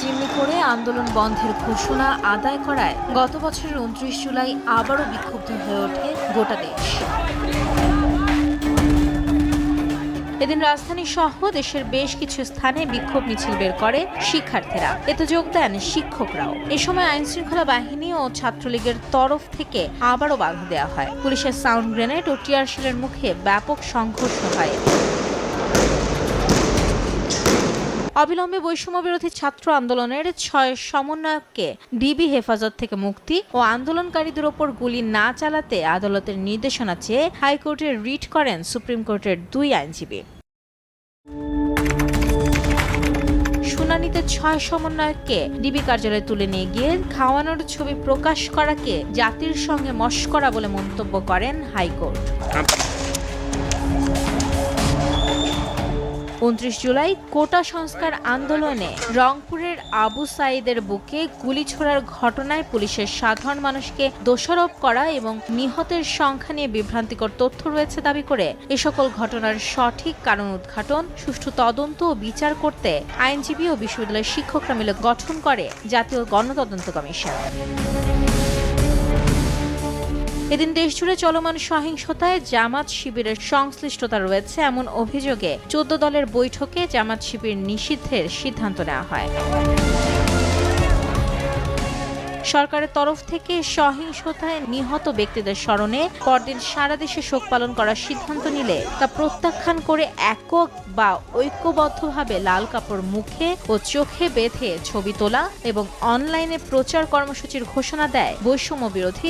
জিম্মি করে আন্দোলন বন্ধের ঘোষণা আদায় করায় গত বছরের ২৯ জুলাই আবারও বিক্ষুব্ধ হয়ে ওঠে গোটা দেশ। এদিন রাজধানী সহ দেশের বেশ কিছু স্থানে বিক্ষোভ মিছিল বের করে শিক্ষার্থীরা। এতে যোগ দেন শিক্ষকরাও। এ সময় আইনশৃঙ্খলা বাহিনী ও ছাত্রলীগের তরফ থেকে আবারও বাধা দেওয়া হয়। পুলিশের সাউন্ড গ্রেনেড ও টিয়ার শেলের মুখে ব্যাপক সংঘর্ষ হয়। অবিলম্বে বৈষম্য বিরোধী ছাত্র আন্দোলনের ৬ সমন্বয়ককে ডিবি হেফাজত থেকে মুক্তি ও আন্দোলনকারীদের ওপর গুলি না চালাতে আদালতের নির্দেশনা চেয়ে হাইকোর্টে রিট করেন সুপ্রিম কোর্টের ২ আইনজীবী। শুনানিতে ৬ সমন্বয়ককে ডিবি কার্যালয়ে তুলে নিয়ে গিয়ে খাওয়ানোর ছবি প্রকাশ করাকে জাতির সঙ্গে মশকরা বলে মন্তব্য করেন হাইকোর্ট। ২৯ জুলাই কোটা সংস্কার আন্দোলনে রংপুরের আবু সাঈদের বুকে গুলি ছোড়ার ঘটনায় পুলিশের সাধারণ মানুষকে দোষারোপ করা এবং নিহতের সংখ্যা নিয়ে বিভ্রান্তিকর তথ্য রয়েছে দাবি করে এ সকল ঘটনার সঠিক কারণ উদ্ঘাটন, সুষ্ঠু তদন্ত ও বিচার করতে আইনজীবী ও বিশ্ববিদ্যালয়ের শিক্ষকরা মিলে গঠন করে জাতীয় গণতদন্ত কমিশন। এদিন দেশজুড়ে চলমান সহিংসতায় জামাত শিবিরের সংশ্লিষ্টতা রয়েছে এমন অভিযোগে ১৪ দলের বৈঠকে জামাত শিবির নিষিদ্ধের সিদ্ধান্ত নেওয়া হয়। সরকারের তরফ থেকে সহিংসতায় নিহত ব্যক্তিদের স্মরণে পরদিন সারা দেশে শোক পালন করার সিদ্ধান্ত নিলে তা প্রত্যাখ্যান করে একক বা ঐক্যবদ্ধভাবে লাল কাপড় মুখে ও চোখে বেঁধে ছবি তোলা এবং অনলাইনে প্রচার কর্মসূচির ঘোষণা দেয় বৈষম্য বিরোধী